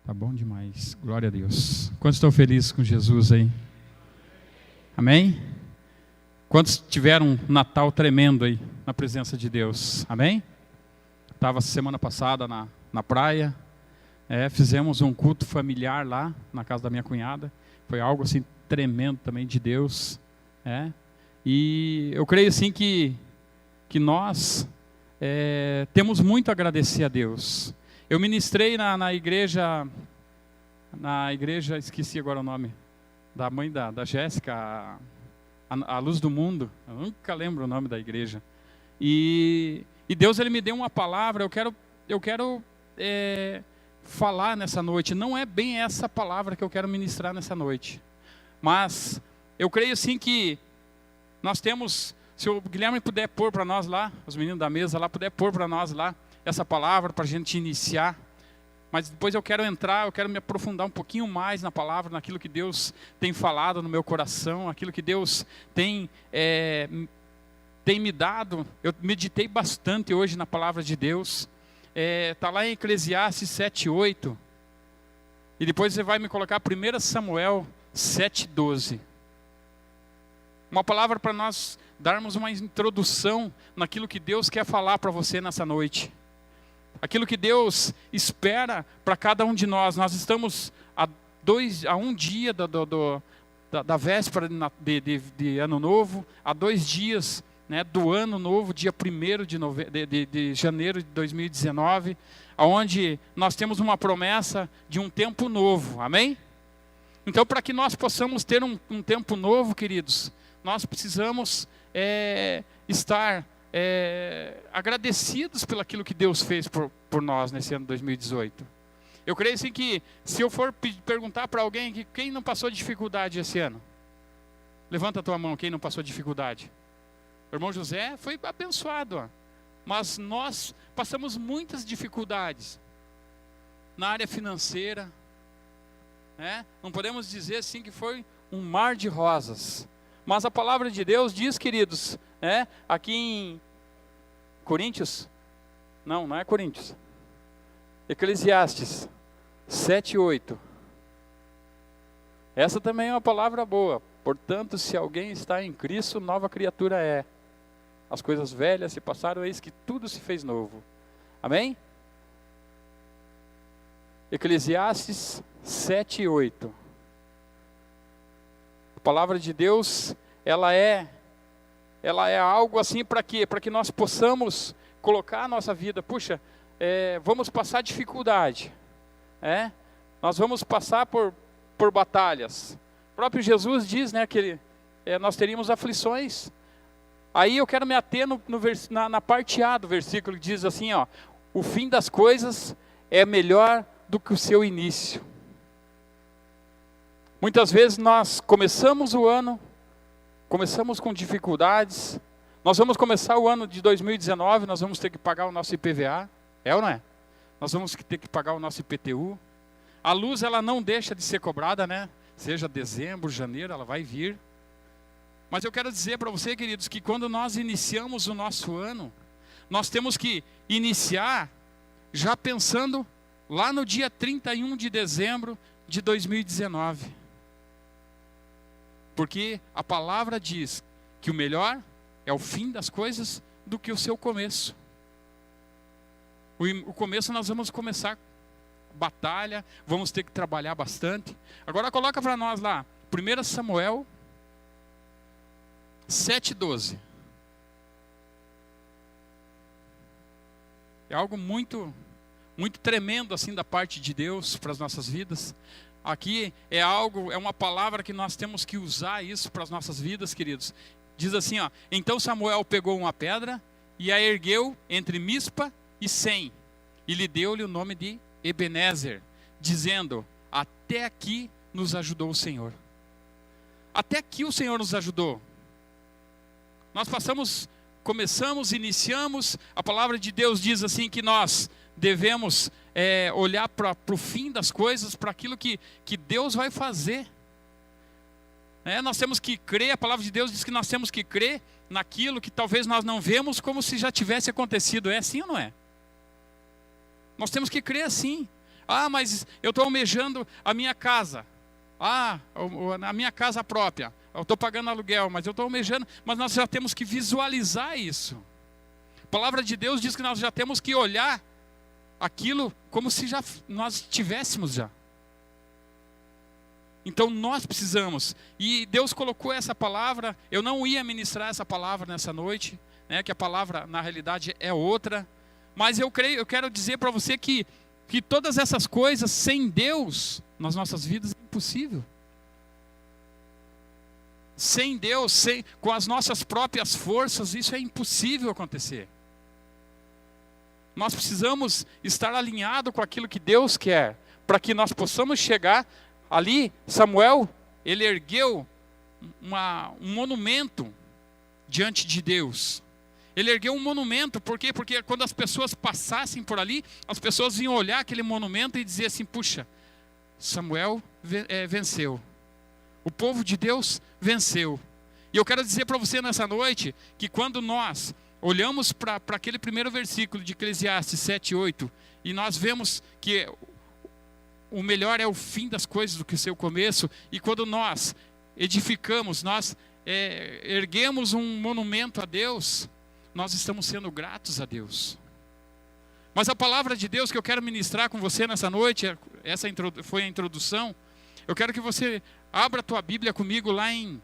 Tá bom demais, glória a Deus. Quantos estão felizes com Jesus aí? Amém? Quantos tiveram um Natal tremendo aí na presença de Deus? Amém? Estava semana passada na praia, fizemos um culto familiar lá na casa da minha cunhada. Foi algo assim tremendo também de Deus. E eu creio assim que nós temos muito a agradecer a Deus. Eu ministrei na igreja, esqueci agora o nome, da mãe da Jéssica, a Luz do Mundo. Eu nunca lembro o nome da igreja. E Deus ele me deu uma palavra. Eu quero falar nessa noite. Não é bem essa palavra que eu quero ministrar nessa noite, mas eu creio sim que nós temos. Se o Guilherme puder pôr para nós lá, os meninos da mesa lá, puder pôr para nós lá essa palavra para a gente iniciar. Mas depois eu quero me aprofundar um pouquinho mais na palavra, naquilo que Deus tem falado no meu coração, aquilo que Deus tem me dado. Eu meditei bastante hoje na palavra de Deus. Está lá em Eclesiastes 7:8. E depois você vai me colocar 1 Samuel 7:12. Uma palavra para nós darmos uma introdução naquilo que Deus quer falar para você nessa noite. Aquilo que Deus espera para cada um de nós. Nós estamos a um dia da véspera de Ano Novo, a 2 dias do Ano Novo, dia 1º de janeiro de 2019, onde nós temos uma promessa de um tempo novo, amém? Então, para que nós possamos ter um tempo novo, queridos, nós precisamos estar agradecidos pelo aquilo que Deus fez por nós nesse ano 2018. Eu creio assim que, se eu for perguntar para alguém quem não passou dificuldade esse ano, levanta a tua mão, quem não passou dificuldade. O irmão José foi abençoado, mas nós passamos muitas dificuldades na área financeira. Não podemos dizer assim que foi um mar de rosas. Mas a palavra de Deus diz, queridos, aqui em Coríntios, não é Coríntios, Eclesiastes 7:8. Essa também é uma palavra boa. Portanto, se alguém está em Cristo, nova criatura é. As coisas velhas se passaram, eis que tudo se fez novo. Amém? Eclesiastes 7:8. A palavra de Deus, ela é algo assim para quê? Para que nós possamos colocar a nossa vida. Puxa, vamos passar dificuldade. Nós vamos passar por batalhas. O próprio Jesus diz, que nós teríamos aflições. Aí eu quero me ater na parte A do versículo, que diz assim, o fim das coisas é melhor do que o seu início. Muitas vezes nós começamos o ano, começamos com dificuldades. Nós vamos começar o ano de 2019, nós vamos ter que pagar o nosso IPVA, ou não é? Nós vamos ter que pagar o nosso IPTU. A luz, ela não deixa de ser cobrada, Seja dezembro, janeiro, ela vai vir. Mas eu quero dizer para você, queridos, que quando nós iniciamos o nosso ano, nós temos que iniciar já pensando lá no dia 31 de dezembro de 2019. Porque a palavra diz que o melhor é o fim das coisas do que o seu começo. O começo nós vamos começar batalha, vamos ter que trabalhar bastante. Agora coloca para nós lá, 1 Samuel 7:12. É algo muito, muito tremendo assim da parte de Deus para as nossas vidas. Aqui é uma palavra que nós temos que usar isso para as nossas vidas, queridos. Diz assim, então Samuel pegou uma pedra e a ergueu entre Mispa e Sem, e lhe deu-lhe o nome de Ebenezer, dizendo, até aqui nos ajudou o Senhor. Até aqui o Senhor nos ajudou. Nós iniciamos, a palavra de Deus diz assim que nós devemos olhar para o fim das coisas, para aquilo que Deus vai fazer. Nós temos que crer, a palavra de Deus diz que nós temos que crer naquilo que talvez nós não vemos como se já tivesse acontecido. É assim ou não é? Nós temos que crer assim. Ah, mas eu estou almejando a minha casa. Ah, a minha casa própria. Eu estou pagando aluguel, mas eu estou almejando. Mas nós já temos que visualizar isso. A palavra de Deus diz que nós já temos que olhar aquilo como se já nós tivéssemos já. Então nós precisamos. E Deus colocou essa palavra. Eu não ia ministrar essa palavra nessa noite, né, que a palavra na realidade é outra. Mas eu quero dizer para você que todas essas coisas sem Deus nas nossas vidas é impossível. Sem Deus, com as nossas próprias forças, isso é impossível acontecer. Nós precisamos estar alinhados com aquilo que Deus quer, para que nós possamos chegar ali. Samuel, ele ergueu um monumento diante de Deus. Ele ergueu um monumento, por quê? Porque quando as pessoas passassem por ali, as pessoas iam olhar aquele monumento e dizer assim: puxa, Samuel venceu. O povo de Deus venceu. E eu quero dizer para você nessa noite, que quando nós olhamos para aquele primeiro versículo de Eclesiastes 7:8, e nós vemos que o melhor é o fim das coisas do que o seu começo, e quando nós edificamos, nós erguemos um monumento a Deus, nós estamos sendo gratos a Deus. Mas a palavra de Deus que eu quero ministrar com você nessa noite, essa foi a introdução. Eu quero que você abra a tua Bíblia comigo lá em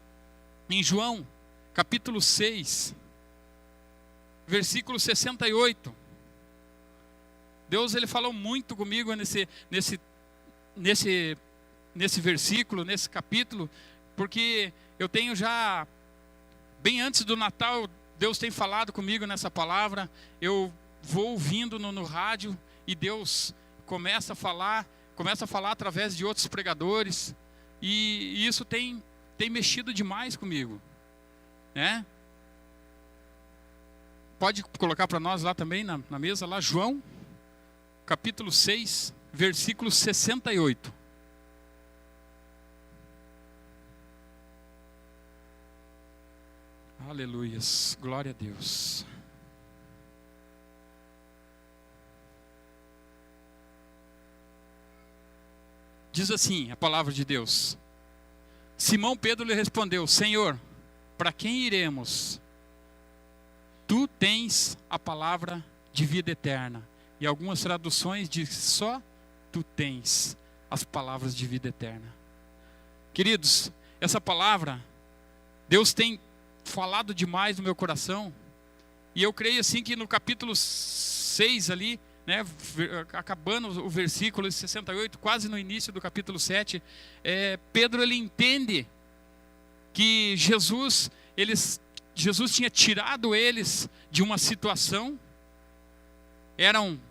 João, capítulo 6, versículo 68. Deus, ele falou muito comigo nesse versículo, nesse capítulo, porque eu tenho já, bem antes do Natal, Deus tem falado comigo nessa palavra. Eu vou ouvindo no rádio e Deus começa a falar através de outros pregadores, e isso tem mexido demais comigo, né? Pode colocar para nós lá também na mesa, lá, João, capítulo 6, versículo 68. Aleluias, glória a Deus. Diz assim a palavra de Deus: Simão Pedro lhe respondeu: Senhor, para quem iremos? Tu tens a palavra de vida eterna. E algumas traduções dizem: só tu tens as palavras de vida eterna. Queridos, essa palavra, Deus tem falado demais no meu coração. E eu creio assim que no capítulo 6 ali, né, acabando o versículo 68, quase no início do capítulo 7, Pedro, ele entende que Jesus tinha tirado eles de uma situação. Eram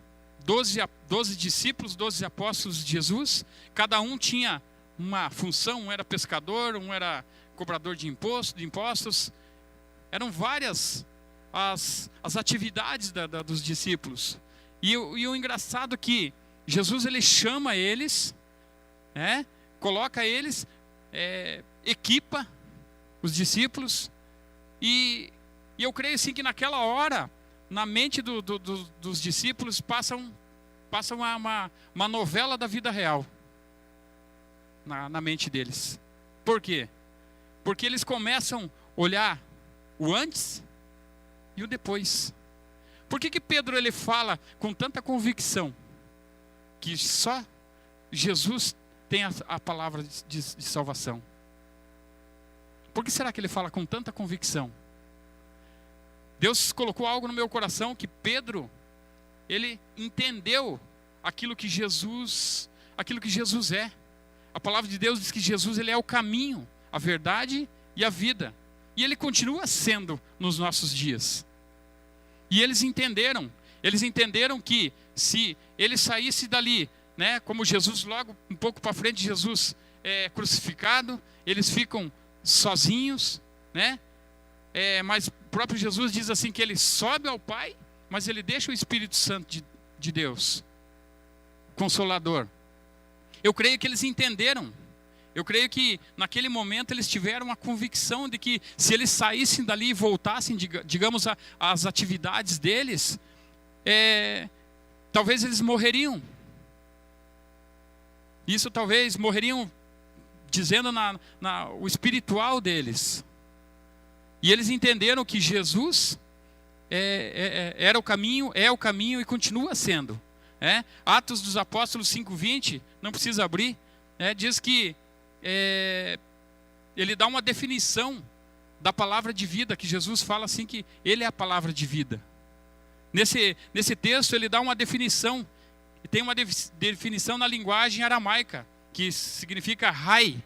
12 discípulos, 12 apóstolos de Jesus. Cada um tinha uma função. Um era pescador, um era cobrador de impostos. Eram várias as atividades dos discípulos. E o engraçado é que Jesus, ele chama eles, né, coloca eles, equipa os discípulos. E eu creio assim que naquela hora, na mente dos discípulos, passa uma novela da vida real na mente deles. Por quê? Porque eles começam a olhar o antes e o depois. Por que Pedro, ele fala com tanta convicção que só Jesus tem a palavra de salvação? Por que será que ele fala com tanta convicção? Deus colocou algo no meu coração, que Pedro, ele entendeu aquilo que Jesus é. A palavra de Deus diz que Jesus, ele é o caminho, a verdade e a vida. E ele continua sendo nos nossos dias. E eles entenderam que se ele saísse dali, né, como Jesus, logo um pouco para frente, Jesus é crucificado, eles ficam sozinhos, né? Mas o próprio Jesus diz assim que ele sobe ao Pai, mas ele deixa o Espírito Santo de Deus, Consolador. Eu creio que eles entenderam. Eu creio que naquele momento eles tiveram a convicção de que se eles saíssem dali e voltassem, digamos, às atividades deles, talvez eles morreriam. Isso talvez morreriam dizendo o espiritual deles. E eles entenderam que Jesus era o caminho, é o caminho e continua sendo. Atos dos Apóstolos 5:20, não precisa abrir, diz que ele dá uma definição da palavra de vida, que Jesus fala assim que ele é a palavra de vida. Nesse texto ele dá uma definição, e tem uma definição na linguagem aramaica, que significa rai,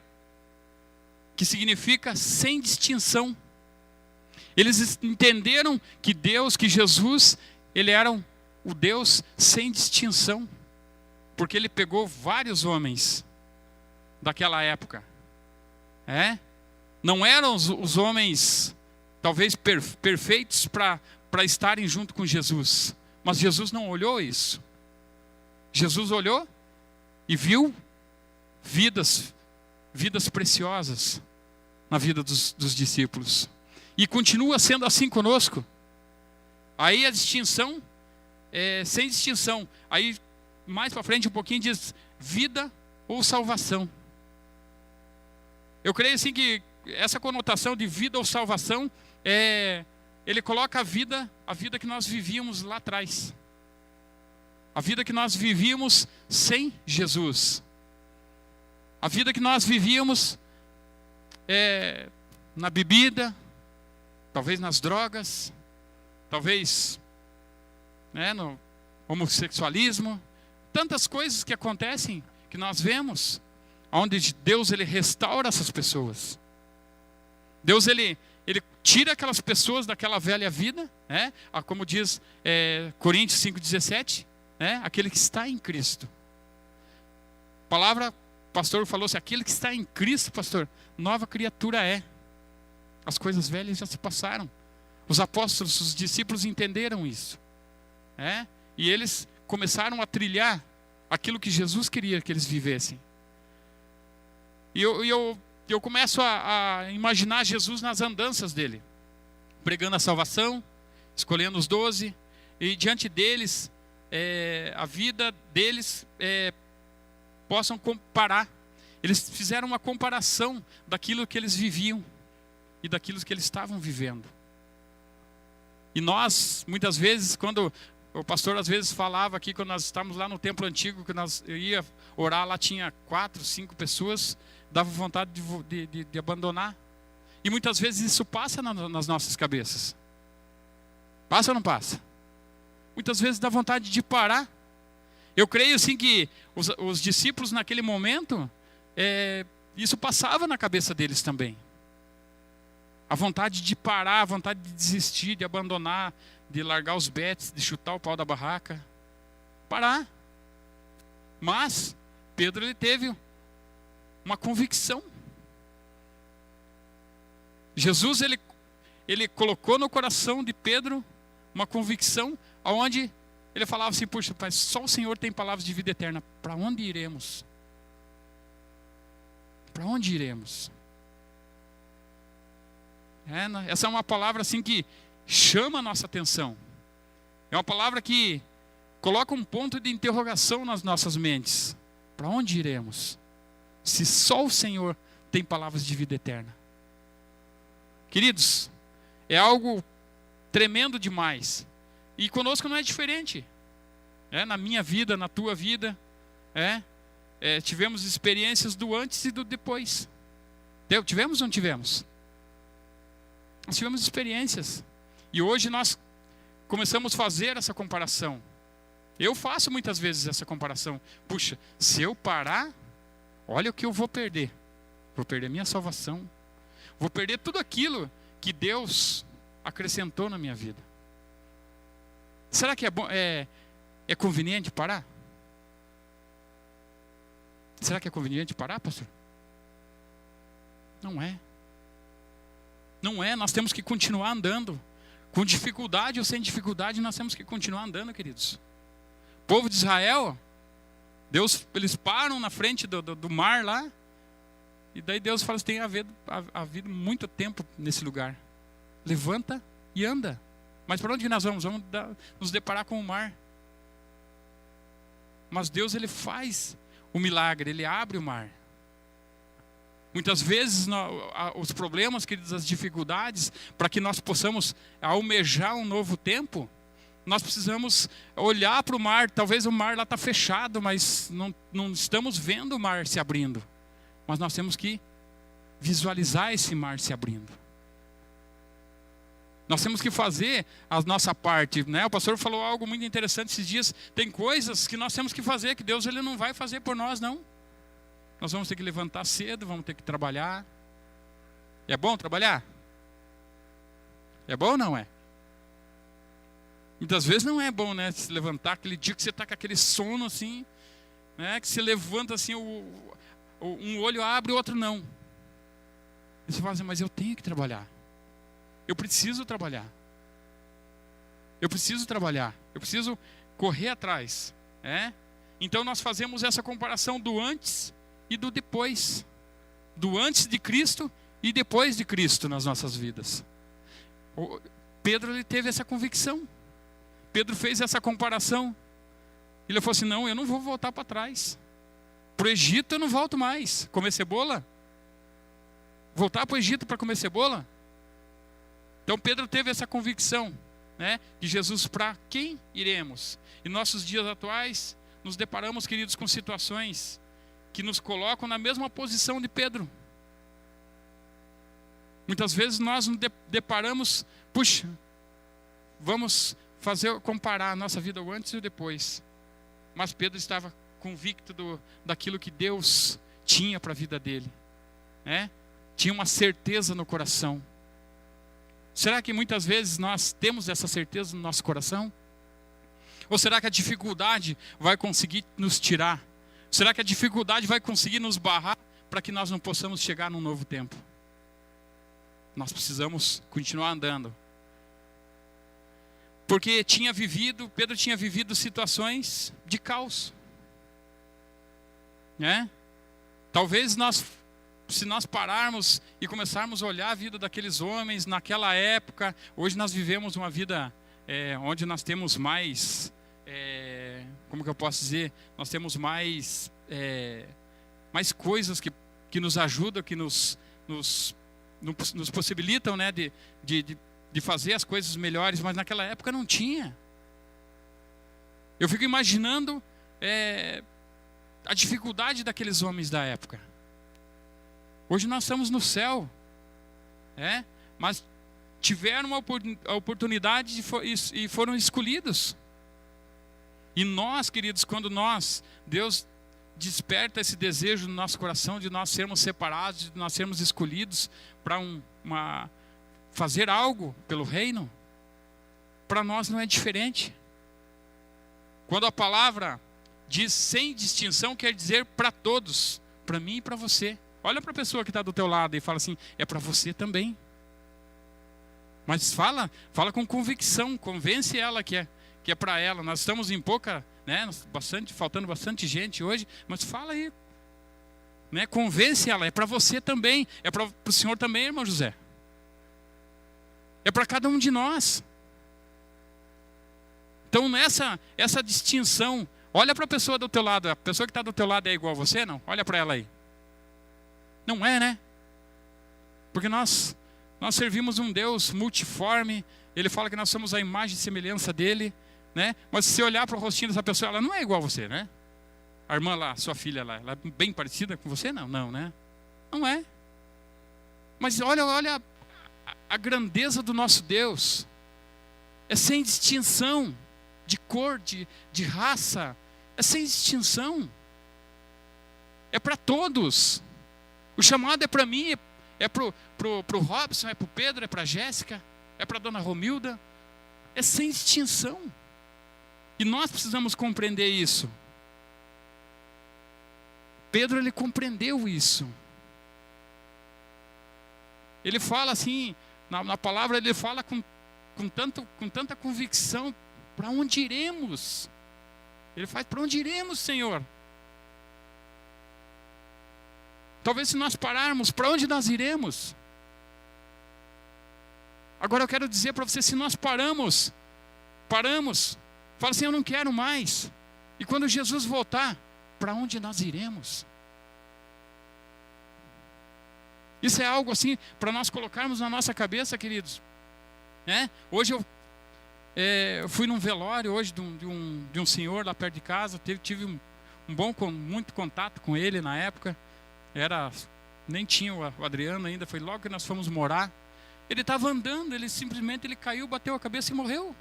que significa sem distinção. Eles entenderam que Jesus, ele era o Deus sem distinção, porque ele pegou vários homens daquela época. Não eram os homens, talvez, perfeitos para estarem junto com Jesus. Mas Jesus não olhou isso. Jesus olhou e viu vidas preciosas na vida dos discípulos. E continua sendo assim conosco. Aí a distinção, sem distinção. Aí, mais para frente um pouquinho, diz vida ou salvação. Eu creio assim que essa conotação de vida ou salvação, ele coloca a vida que nós vivíamos lá atrás. A vida que nós vivíamos sem Jesus. A vida que nós vivíamos na bebida, talvez nas drogas, talvez no homossexualismo. Tantas coisas que acontecem, que nós vemos, onde Deus ele restaura essas pessoas. Deus ele tira aquelas pessoas daquela velha vida, como diz Coríntios 5,17, aquele que está em Cristo. A palavra, o pastor falou assim, aquele que está em Cristo, pastor, nova criatura é. As coisas velhas já se passaram. Os apóstolos, os discípulos entenderam isso. E eles começaram a trilhar aquilo que Jesus queria que eles vivessem. E eu começo a imaginar Jesus nas andanças dele, pregando a salvação, escolhendo os 12, e diante deles, a vida deles possam comparar. Eles fizeram uma comparação daquilo que eles viviam e daquilo que eles estavam vivendo. E nós, muitas vezes, quando o pastor às vezes falava aqui, quando nós estávamos lá no templo antigo, que eu ia orar, lá tinha 4, 5 pessoas, dava vontade de abandonar. E muitas vezes isso passa nas nossas cabeças. Passa ou não passa? Muitas vezes dá vontade de parar. Eu creio assim que os discípulos naquele momento, isso passava na cabeça deles também. A vontade de parar, a vontade de desistir, de abandonar, de largar os betes, de chutar o pau da barraca. Parar. Mas Pedro ele teve uma convicção. Jesus ele colocou no coração de Pedro uma convicção, onde ele falava assim, puxa, pai, só o Senhor tem palavras de vida eterna. Para onde iremos? Para onde iremos? Essa é uma palavra assim que chama a nossa atenção. É uma palavra que coloca um ponto de interrogação nas nossas mentes. Para onde iremos? Se só o Senhor tem palavras de vida eterna. Queridos, é algo tremendo demais. E conosco não é diferente. Na minha vida, na tua vida, tivemos experiências do antes e do depois. Tivemos ou não tivemos? Nós tivemos experiências. E hoje nós começamos a fazer essa comparação. Eu faço muitas vezes essa comparação. Puxa, se eu parar, olha o que eu vou perder. Vou perder minha salvação. Vou perder tudo aquilo que Deus acrescentou na minha vida. Será que é conveniente parar? Será que é conveniente parar, pastor? Não é. Não é, nós temos que continuar andando. Com dificuldade ou sem dificuldade, nós temos que continuar andando, queridos. O povo de Israel, eles param na frente do mar lá, e daí Deus fala assim, tem havido muito tempo nesse lugar. Levanta e anda. Mas para onde nós vamos? Vamos nos deparar com o mar. Mas Deus ele faz o milagre, Ele abre o mar. Muitas vezes os problemas, queridos, as dificuldades, para que nós possamos almejar um novo tempo, nós precisamos olhar para o mar. Talvez o mar lá está fechado, mas não estamos vendo o mar se abrindo. Mas nós temos que visualizar esse mar se abrindo. Nós temos que fazer a nossa parte, né? O pastor falou algo muito interessante esses dias. Tem coisas que nós temos que fazer, que Deus Ele não vai fazer por nós, não. Nós vamos ter que levantar cedo, vamos ter que trabalhar. É bom trabalhar? É bom ou não é? Muitas vezes não é bom, né? Se levantar aquele dia que você está com aquele sono assim, né? Que você levanta assim, um olho abre, o outro não. E você fala assim, mas eu tenho que trabalhar. Eu preciso trabalhar. Eu preciso trabalhar. Eu preciso correr atrás. Então nós fazemos essa comparação do antes e do depois. Do antes de Cristo e depois de Cristo nas nossas vidas. Pedro, ele teve essa convicção. Pedro fez essa comparação. Ele falou assim, não, eu não vou voltar para trás. Para o Egito eu não volto mais. Comer cebola? Voltar para o Egito para comer cebola? Então Pedro teve essa convicção, né, de Jesus. Para quem iremos? Em nossos dias atuais, nos deparamos, queridos, com situações que nos colocam na mesma posição de Pedro. Muitas vezes nós nos deparamos, puxa, vamos comparar a nossa vida o antes e o depois. Mas Pedro estava convicto daquilo que Deus tinha para a vida dele, né? Tinha uma certeza no coração. Será que muitas vezes nós temos essa certeza no nosso coração? Ou será que a dificuldade vai conseguir nos tirar? Será que a dificuldade vai conseguir nos barrar para que nós não possamos chegar num novo tempo? Nós precisamos continuar andando. Porque Pedro tinha vivido situações de caos, né? Talvez se nós pararmos e começarmos a olhar a vida daqueles homens naquela época, hoje nós vivemos uma vida onde nós temos mais, como que eu posso dizer? Nós temos mais coisas que nos ajudam, que nos possibilitam, né, de fazer as coisas melhores, mas naquela época não tinha. Eu fico imaginando a dificuldade daqueles homens da época. Hoje nós estamos no céu, mas tiveram a oportunidade e foram escolhidos. E nós, queridos, quando Deus desperta esse desejo no nosso coração de nós sermos separados, de nós sermos escolhidos para fazer algo pelo reino, para nós não é diferente. Quando a palavra diz sem distinção, quer dizer para todos, para mim e para você. Olha para a pessoa que está do teu lado e fala assim, é para você também. Mas fala com convicção, convence ela que é para ela. Nós estamos em pouca, né, faltando bastante gente hoje, mas fala aí, né, convence ela, é para você também, é para o senhor também, irmão José. É para cada um de nós. Então essa distinção, olha para a pessoa do teu lado, a pessoa que está do teu lado é igual a você, não? Olha para ela aí. Não é, né? Porque nós servimos um Deus multiforme. Ele fala que nós somos a imagem e semelhança dele, né? Mas se você olhar para o rostinho dessa pessoa, ela não é igual a você, né? A irmã lá, sua filha lá, ela é bem parecida com você? Não, né? Não é. Mas olha a grandeza do nosso Deus. É sem distinção de cor, de raça. É sem distinção. É para todos. O chamado é para mim, é para o Robson, é para o Pedro, é para a Jéssica, é para a dona Romilda. É sem distinção. E nós precisamos compreender isso. Pedro, ele compreendeu isso. Ele fala assim, na palavra ele fala com tanta convicção, para onde iremos? Ele faz, para onde iremos, Senhor? Talvez se nós pararmos, para onde nós iremos? Agora eu quero dizer para você, se nós paramos, fala assim, eu não quero mais. E quando Jesus voltar, para onde nós iremos? Isso é algo assim para nós colocarmos na nossa cabeça, queridos. Hoje eu fui num velório hoje de um senhor lá perto de casa. Tive muito contato com ele na época. Nem tinha o Adriano ainda, foi logo que nós fomos morar. Ele estava andando, ele simplesmente caiu, bateu a cabeça e morreu.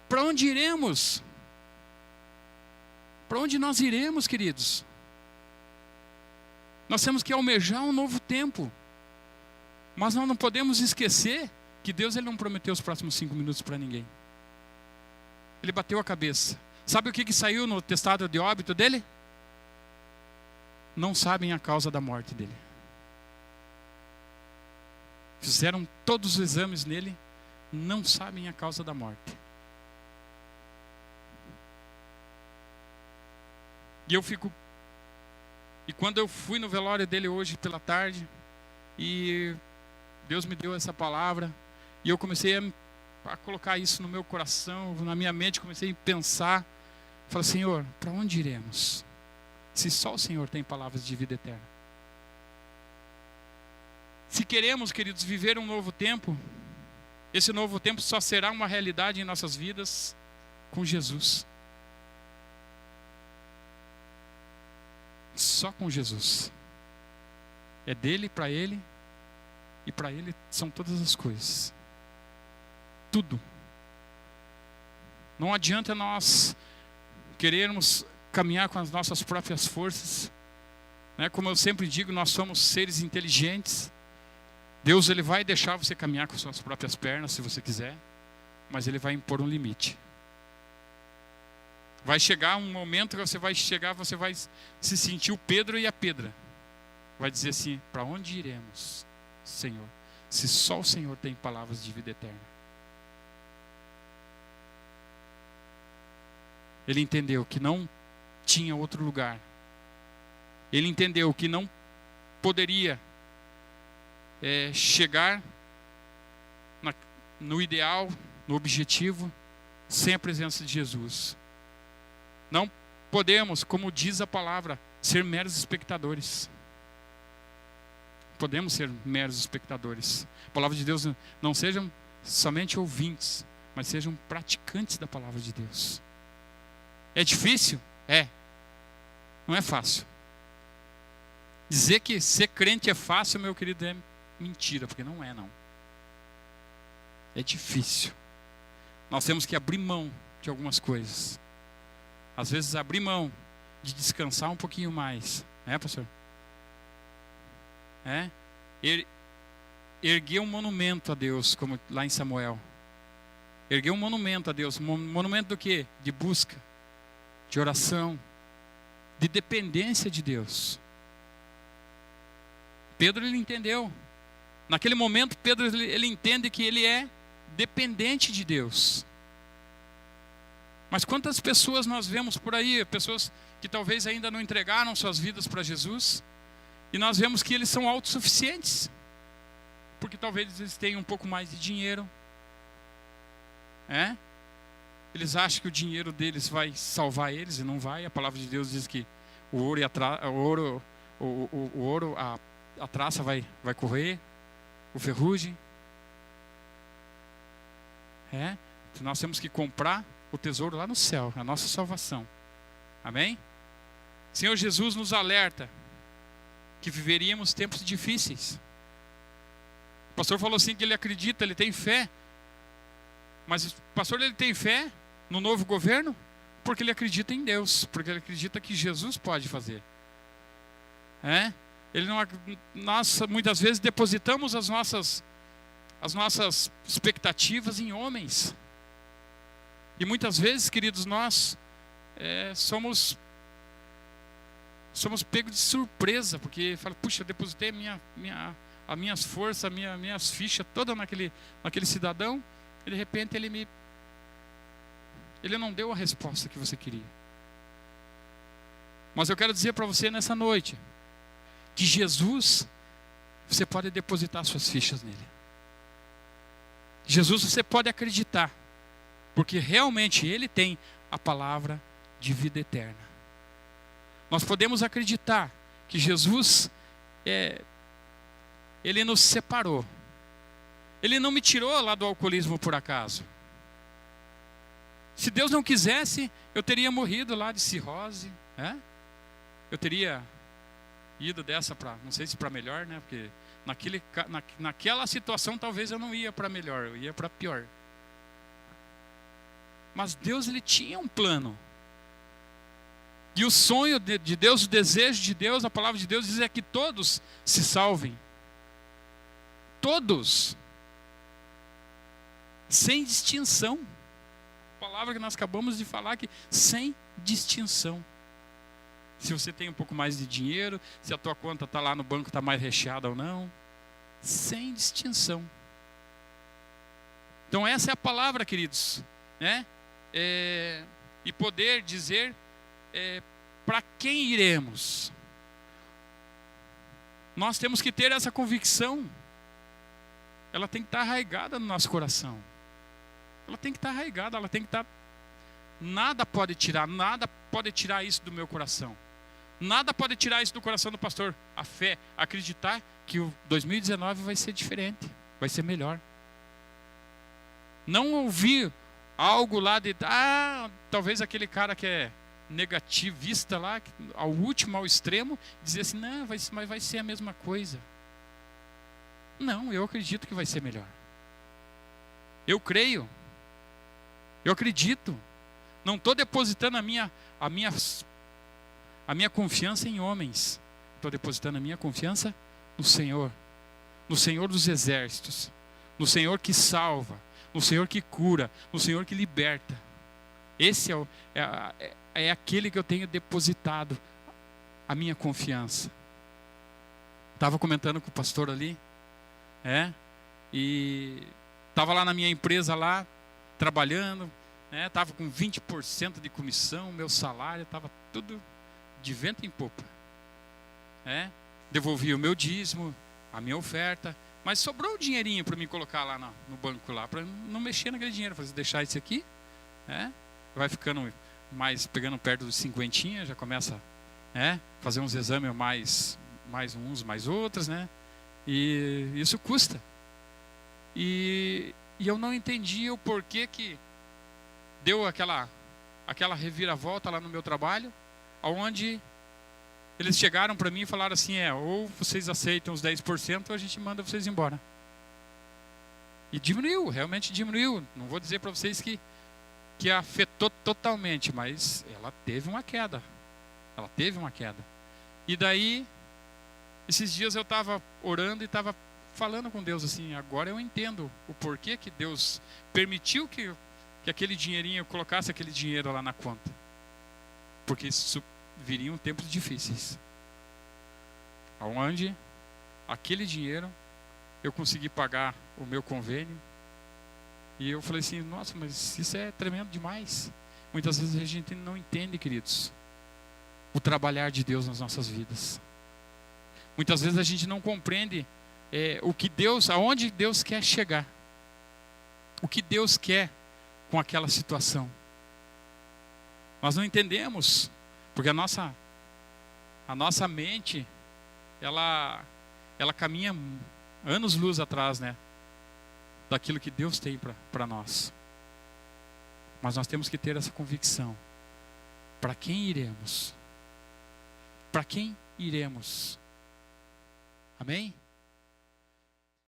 Para onde iremos? Para onde nós iremos, queridos? Nós temos que almejar um novo tempo. Mas nós não podemos esquecer que Deus ele não prometeu os próximos 5 minutos para ninguém. Ele bateu a cabeça. Sabe o que saiu no atestado de óbito dele? Não sabem a causa da morte dele. Fizeram todos os exames nele, não sabem a causa da morte. E quando eu fui no velório dele hoje pela tarde, e Deus me deu essa palavra, e eu comecei a colocar isso no meu coração, na minha mente, comecei a pensar, falei, Senhor, para onde iremos? Se só o Senhor tem palavras de vida eterna. Se queremos, queridos, viver um novo tempo, esse novo tempo só será uma realidade em nossas vidas com Jesus. Só com Jesus. É dele, e para ele são todas as coisas. Tudo. Não adianta nós querermos caminhar com as nossas próprias forças. Como eu sempre digo, nós somos seres inteligentes. Deus ele vai deixar você caminhar com suas próprias pernas, se você quiser, mas ele vai impor um limite. Vai chegar um momento que você vai se sentir o Pedro e a Pedra. Vai dizer assim, para onde iremos, Senhor? Se só o Senhor tem palavras de vida eterna. Ele entendeu que não tinha outro lugar. Ele entendeu que não poderia chegar no ideal, no objetivo, sem a presença de Jesus. Não podemos, como diz a palavra, ser meros espectadores. Podemos ser meros espectadores. A palavra de Deus não sejam somente ouvintes, mas sejam praticantes da palavra de Deus. É difícil? Não é fácil. Dizer que ser crente é fácil, meu querido, é mentira, porque não é, não. É difícil. Nós temos que abrir mão de algumas coisas. Às vezes abrir mão de descansar um pouquinho mais. Pastor? Erguer um monumento a Deus, como lá em Samuel. Erguer um monumento a Deus. Monumento do quê? De busca, de oração, de dependência de Deus. Pedro ele entendeu. Naquele momento Pedro ele entende que ele é dependente de Deus. Mas quantas pessoas nós vemos por aí, pessoas que talvez ainda não entregaram suas vidas para Jesus, e nós vemos que eles são autossuficientes, porque talvez eles tenham um pouco mais de dinheiro, Eles acham que o dinheiro deles vai salvar eles, e não vai. A palavra de Deus diz que o ouro, a traça vai correr, o ferrugem. Então nós temos que comprar o tesouro lá no céu, a nossa salvação. Amém? Senhor Jesus nos alerta que viveríamos tempos difíceis. O pastor falou assim que ele acredita, ele tem fé. Mas o pastor ele tem fé no novo governo porque ele acredita em Deus, porque ele acredita que Jesus pode fazer. Nós muitas vezes depositamos as nossas expectativas em homens. E muitas vezes, queridos, nós somos pegos de surpresa, porque fala, puxa, eu depositei as minhas forças, minhas fichas todas naquele cidadão, e de repente ele não deu a resposta que você queria. Mas eu quero dizer para você nessa noite, que Jesus, você pode depositar suas fichas nele. Jesus você pode acreditar, porque realmente ele tem a palavra de vida eterna. Nós podemos acreditar que Jesus, Ele nos separou. Ele não me tirou lá do alcoolismo por acaso. Se Deus não quisesse, eu teria morrido lá de cirrose, né? Eu teria ido dessa para, não sei se para melhor, né? Porque naquela situação talvez eu não ia para melhor, eu ia para pior. Mas Deus, Ele tinha um plano. E o sonho de Deus, o desejo de Deus, a palavra de Deus diz é que todos se salvem. Todos. Sem distinção. A palavra que nós acabamos de falar aqui, sem distinção. Se você tem um pouco mais de dinheiro, se a tua conta está lá no banco, está mais recheada ou não. Sem distinção. Então essa é a palavra, queridos, né? E poder dizer para quem iremos. Nós temos que ter essa convicção. Ela tem que estar arraigada no nosso coração. Ela tem que estar arraigada, ela tem que estar... nada pode tirar isso do meu coração. Nada pode tirar isso do coração do pastor. A fé, acreditar que o 2019 vai ser diferente, vai ser melhor. Não ouvir algo lá de... talvez aquele cara que é negativista lá, ao último, ao extremo, dizer assim, não, mas vai ser a mesma coisa. Não, eu acredito que vai ser melhor. Eu creio. Eu acredito. Não estou depositando a minha confiança em homens. Estou depositando a minha confiança no Senhor. No Senhor dos exércitos. No Senhor que salva. No Senhor que cura. No Senhor que liberta. Esse é aquele que eu tenho depositado a minha confiança. Estava comentando com o pastor ali. E estava lá na minha empresa lá, trabalhando, estava com 20% de comissão, meu salário estava tudo de vento em popa. Devolvi o meu dízimo, a minha oferta, mas sobrou um dinheirinho para me colocar lá no banco lá, para não mexer naquele dinheiro, falei, deixar isso aqui, vai ficando mais, pegando perto dos 50, já começa a fazer uns exames mais uns, mais outros, né? E isso custa. E eu não entendi o porquê que deu aquela reviravolta lá no meu trabalho, onde eles chegaram para mim e falaram assim, ou vocês aceitam os 10% ou a gente manda vocês embora. E diminuiu, realmente diminuiu. Não vou dizer para vocês que afetou totalmente, mas ela teve uma queda. Ela teve uma queda. E daí, esses dias eu estava orando e estava falando com Deus assim, agora eu entendo o porquê que Deus permitiu que aquele dinheirinho, eu colocasse aquele dinheiro lá na conta. Porque viriam tempos difíceis. Onde aquele dinheiro eu consegui pagar o meu convênio. E eu falei assim, nossa, mas isso é tremendo demais. Muitas vezes a gente não entende, queridos, o trabalhar de Deus nas nossas vidas. Muitas vezes a gente não compreende o que Deus, aonde Deus quer chegar. O que Deus quer com aquela situação. Nós não entendemos, porque a nossa mente, ela caminha anos-luz atrás, né? Daquilo que Deus tem para nós. Mas nós temos que ter essa convicção. Para quem iremos? Para quem iremos? Amém?